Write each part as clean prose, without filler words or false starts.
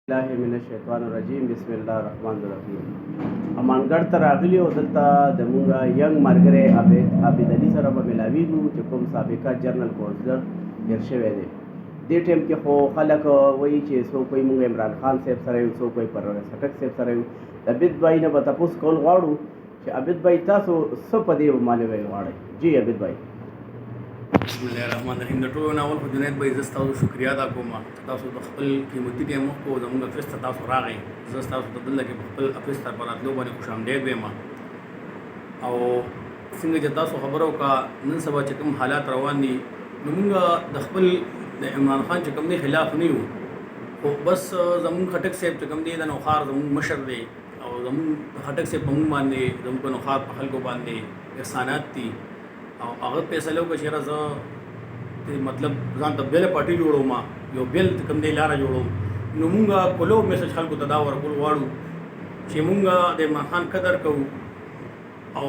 الله من الشیطان الرجیم بسم الله الرحمن الرحیم امانګړ ته راغلی او دلته زمونږ ینګ ملګری عابد علي سره به ملاویږو چې کوم سابقه جنرال کونسلر تېر شوی دی دې ټیم کې خو خلک وایي چې څوک وایي مونږ عمران خان صاحب سره یو څوک وایي پرویز خټک صاحب سره یو د عابد بھائی نه به تپوس کول غواړو چې عابد بھائی تاسو څه په دې باندې وایي غواړئ جی عابد بھائی بسم الله الرحمن الرحیم د ټولو نه اول خو جنید بھائی زه ستاسو شکریا ادا کوم چې تاسو د خپل قیمتي ټایم وخت زموږ افس ته تاسو راغئ زه ستاسو ته دلته کې خپل افس ته په راتلو باندې خوش آمدید وایم او څنګه چې تاسو خبرو کا نن سبا چې کوم حالات روان دي نو موږ د خپل د عمران خان چې کوم دی خلاف نه یو خو بس زموږ خټک صاحب چې کوم دی د نوخار زموږ مشر دی او زموږ خټک صاحب په موږ باندې زموږ نوخار په خلکو باندې احسانات دي او هغه فیصله وکړه چې زه مطلب ځان ته بیل پارټي جوړوم یو بیل کوم دی لاره جوړوم نو مونږ کولو میسج خلکو ته دا ورکول غواړو چې مونږ د عمران خان قدر کوو او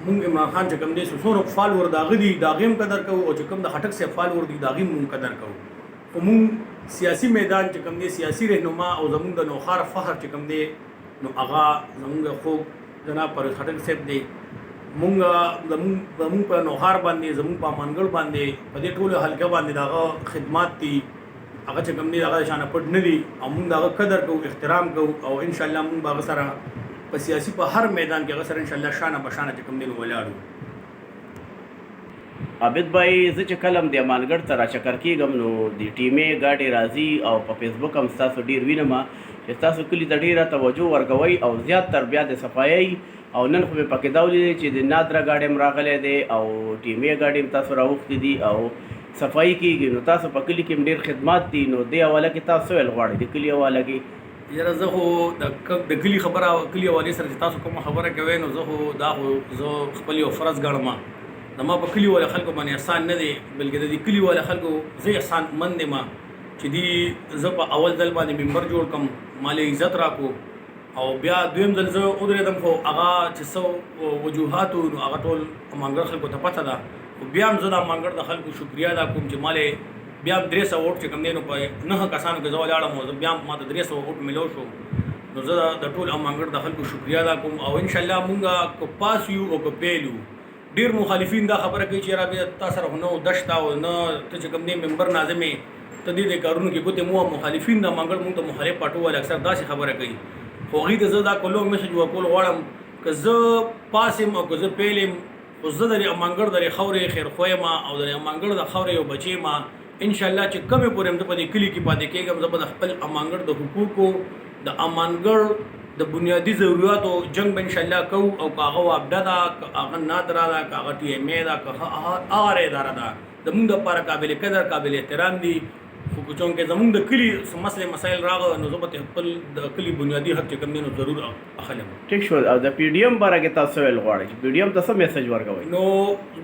مونږ عمران خان چې کوم دی څومره فالوور د هغه دي د هغې هم قدر کوو او چې کوم د خټک صاحب فالوور دي د هغې هم مونږ قدر کوو خو مونږ سیاسي میدان چې کوم دی سیاسي رهنما او زمونږ د نوخار فخر چې کوم دی نو هغه زمونږ خوږ جناب پرویز خټک صاحب دی مونږ په نوخار باندې زمونږ په امانګړ باندې په دې ټولو حلقه باندې دغه خدمات دي هغه چې کوم دي هغه شانه پټ نه دي او مونږ دغه قدر کوو احترام کوو او ان شاء الله مونږ هغه سره په سیاسي په هر میدان کې هغه سره ان شاء الله شانه بشانه چې کوم دي ولاړو عابد بھائی زه چې کلم د امانګړ ته راچکر کېږم نو د ټیمې ګاډې راځي او په فیسبوک هم ستاسو ډېر وینم چې تاسو کلي ته ډېره توجه ورکوئ او زیات تر بیا د صفایۍ او نن خو مې پکې دا ولیدې چې د نادره گاډی هم راغلی دی او ټیمې گاډي هم تاسو راوښتي دي او صفایي کېږي نو تاسو په کلي کې هم ډېر خدمات دي نو دې حواله کې تاسو څه ویل غواړئ د کلي حواله کې یاره زه خو د کلي خبره کلي حوالې سره چې تاسو کومه خبره کوئ نو زه خو دا خو زه خپل یو فرض ګڼم زما په کلي والا خلکو باندې احسان نه دی بلکې د دې کلي والا خلکو زه احسان مند یم چې دي زه په اول ځل باندې ممبر جوړ کړم مالې عزت راکو او بیا دویم ځل زه ودرېدم خو هغه چې څه وجوهات نو هغه ټول امانګړ خلکو ته پته ده خو بیا هم زه د امانګړ د خلکو شکریا ادا کوم چې مالې بیا هم 300 ووټ چې کوم دی نو په 9 کسانو کې زه ولاړم او بیا هم ماته 300 ووټ ملو شو نو زه د ټول امانګړ د خلکو شکریا ادا کوم او ان شاء الله مونږ کو پاس یو او کو پیلو ډېر مخالفین دا خبره کوي چې را بیا تاسو سره نو دشتا او نه ته چې کوم دی ممبر ناظمې ته دې کارونو کې ګوتې مو مخالفین د امانګړ مونږ ته مخالف پټو ول اکثر داسې خبره کوي خو هغې ته زه دا کولو میسج ورکول غواړم که زه پاسم او که زه پیلم خو زه د امانګړ د خاورې خیرخوا یم او د امانګړ د خاورې یو بچی یم انشاءالله چې کمې پورې هم زه په دې کلي کې پاتې کېږم زه به د خپل امانګړ د حقوقو د امانګړ د بنیادي ضرورتو جنګ به انشاءالله کوو او که هغه وابډه ده که هغه نادره ده که هغه ټي ایم ای ده که هغه اداره ده زمونږ دپاره قابل قدر قابل احترام دي خو که چونکې زمونږ د کلي مسلې مسایل راغله نو زه به خپل د کلي بنیادي حق چې کوم دی نو ضرور اخلم ټیک شو او د پی ډي ایم باره کې تاسو ویل غواړئ چې پی ډي ایم ته څه میسج ورکوئ نو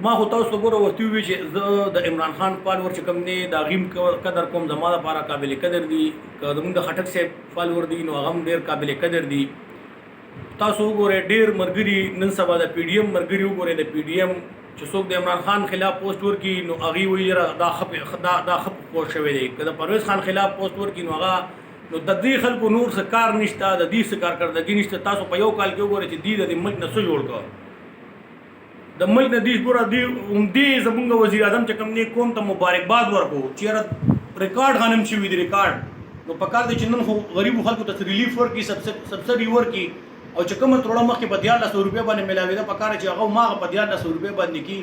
ما خو تاسو ته ګوره ورته وویل چې زه د عمران خان فالوور چې کوم دی د هغې قدر کوم زما دپاره قابل قدر دي که زمونږ د خټک صاحب فالوور دي نو هغه هم ډېر قابل قدر دي تاسو وګورئ ډېر ملګري نن سبا د پی ډي ایم ملګري وګورئ د پی ډي ایم چې څوک د عمران خان خلاف پوسټ ورکړي نو هغې وایي دا ښه پوسټ شوی دی که د پرویز خان خلاف پوسټ ورکړي نو هغه نو د دې خلکو نور څه کار نشته د دې څه کارکردګي نشته تاسو په یو کال کې وګورئ چې دوی د ملک نه څه جوړ کړه د ملک نه دوی ګوره دوی همدې زمونږ وزیر اعظم چې کوم دی قوم ته مبارکباد ورکړو چې یاره ریکارډ غنم شوي دی ریکارډ نو پکار دی چې نن خو غریبو خلکو ته ریلیف ورکړي سبسډي ورکړي او چې کومه تروړه مخکې په 1400 روپۍ باندې ملاوېده پکار چې هغه ماغه په 1400 روپۍ باندې کی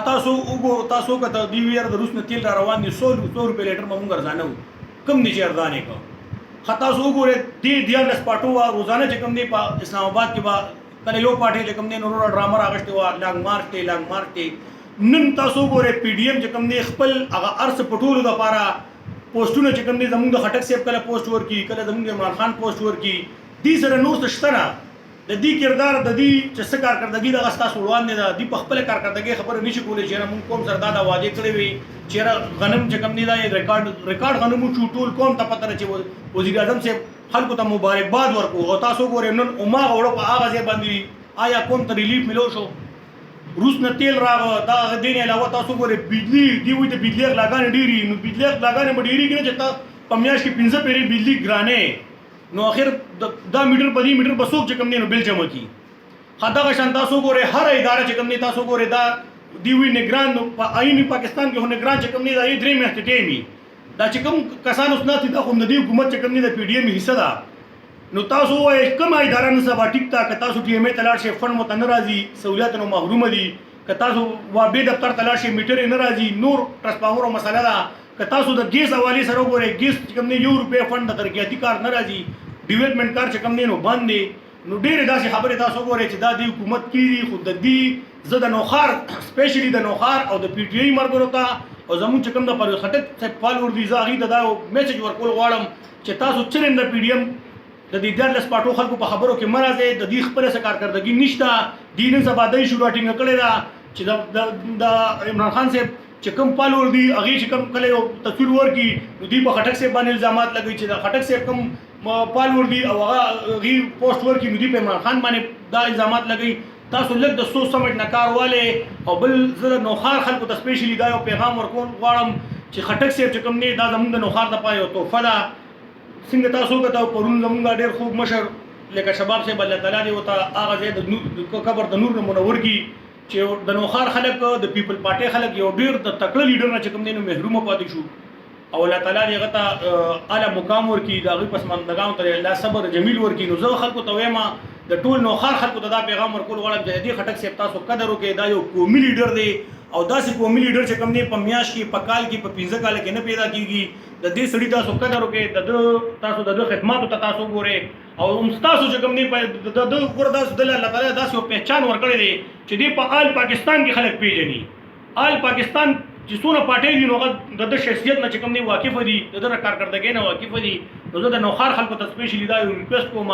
تاسو وګورئ تاسو کته دی ویر د روس نه تیل را روان دي 100 روپۍ لیټر مونږ ارزانه کم دي چې ارزانه کا تاسو وګورئ دی 14 پټو روزانه چې کوم دی په اسلام آباد کې با کله یو پټي چې کوم دی نور ډرامه راغشته و لانګ مارته نن تاسو وګورئ پی ډي ایم چې کوم دی خپل هغه ارس پټولو د لپاره پوسټونه چې کوم دی زموږ د خټک صاحب کله پوسټ ورکی کله زموږ د عمران خان پوسټ ورکی دې سره نور څه شته نه د دې کردار د دې چې څه کارکردګي دغه ستاسو وړاندې ده دې په خپله کارکردګۍ خبره نشي کولی چې یاره مونږ کوم سره دا وعدې کړې وي چې یاره غنم چې کوم دی دا ریکارډ غنم وشو ټول قوم ته پته ده چې وزیر اعظم صاحب خلکو ته مبارکباد ورکړو او تاسو وګورئ نن هماغه وړو په هغه ځای باندې آیا قوم ته ریلیف ملو شو روس نه تیل راغله دا دې نه علاوه تاسو وګورئ بجلي دوی وایي د بجلي غلاګانې ډېرې نو بجلي غلاګانې به ډېرېږي نه چې تا په میاشت کې 15 پیرې بجلي ګرانې نو اخر دا میټر په دې میټر بسوک چې کوم دی نو بل جمع کی خدغه شان تاسو ګوره هر اداره چې کوم دی تاسو ګوره دا دیوی نگران په آئین پاکستان کې هو نگران چې کوم دی دا یې درې میاشتې ټیمي دا چې کوم کسان اوس نه دا خو د دې حکومت چې کوم دی د پی ډی ایم حصہ ده نو تاسو وایي کوم اداره نه سبا ټیک تا که تاسو ټی ایم ای تلاړ شي فند مت نه راځي سہولیت نو محروم دي که تاسو وابه دفتر تلاړ شي میټر نه راځي نور ټرانسفارمر مسله ده که تاسو د ګیس حواله سره وګورئ ګیس چې کوم دی €1 فند د ترقیاتي کار نه راځي ډیولپمنٹ کار چې کوم دی نو باندې نو ډېرې داسې خبرې تاسو وګورئ چې دا د حکومت کېږي خو د دې زه د نوخار سپیشلی د نوخار او د پی ټی آی ملګرو ته او زموږ چې کوم د پرویز خټک صاحب فالوور دي زه هغوی ته دا میسج ورکول غواړم چې تاسو چرېم د پی ډي ایم د دې دیارلس پاټو خلکو په خبرو کې مه راځئ د دې خپله څه کارکردګي نشته دې نن سبا دی شروع ټینګه کړې ده چې د عمران خان صاحب چې کوم فالوور دي هغې چې کوم کله یو تصویر ورکړي نو دوی په خټک صاحب باندې الزامات لګوي چې د خټک صاحب کوم فالوور دي او هغې پوسټ ورکړي نو دوی په عمران خان باندې دا الزامات لګوي تاسو لږ د سوچ سمجھ نه کار والے او بل زه د نوخار خلکو ته سپیشلی دا یو پیغام ورکول غواړم چې خټک صاحب چې کوم دی دا زموږ د نوخار دپاره یو تحفه ده څنګه تاسو وکتل پرون زموږ ډېر خوږ مشر لکه شباب صاحب الله تعالی دې ورته هغه ځای د قبر د نور نه منور کړي چې د نوخار خلک د پیپل پارټۍ خلک یو ډېر د تکړه لیډر نه چې کوم دی نو محرومه پاتې شو او الله تعالی دې هغه ته اعلی مقام ورکړي د هغوی پسماندګانو ته الله صبر جمیل ورکړي نو زه خلکو ته وایم د ټول نوخار خلکو ته دا پیغام ورکول غواړم چې دې خټک صاحب تاسو قدر وکړئ دا یو قومي لیډر دی او داسې قومي لیډر چې کوم دی په میاشت کې په کال کې په 15 کال کې نه پیدا کېږي د دې سړي تاسو قدر وکړئ تاسو د خدماتو ته تاسو ګورئ او تاسو چې کوم دی د ګوره داسې د الله تعالی داسې یو پہچان ورکړی دی چې دی په آل پاکستان کې خلک پیژني آل پاکستان چې څونه پارټۍ دي نو هغه د شخصیت نه چې کوم دی واقف دي د ده کارکردګۍ نه واقف دي نو زه د نوخار خلکو ته سپیشلی دا یو ریکویسټ کوم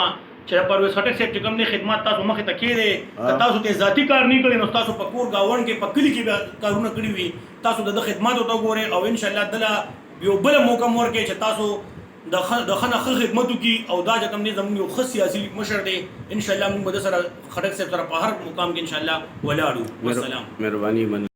چې پرویز خټک صاحب چې کوم دی خدمات تاسو مخې ته کېدی که تاسو ته ذاتي کار نه کړی نو تاسو په کور ګاونډ کې په کلي کې کارونه کړي وي تاسو د خدماتو ته وګورئ او انشاءالله دله یو بله موقع مو ورکړئ چې تاسو د ښه نه ښه خدمت وکړي او دا چې کوم دی زموږ یو ښه سیاسي مشر دی انشاءالله موږ به د سره خټک صاحب سره په هر مقام کې انشاءالله ولاړو والسلام مهرباني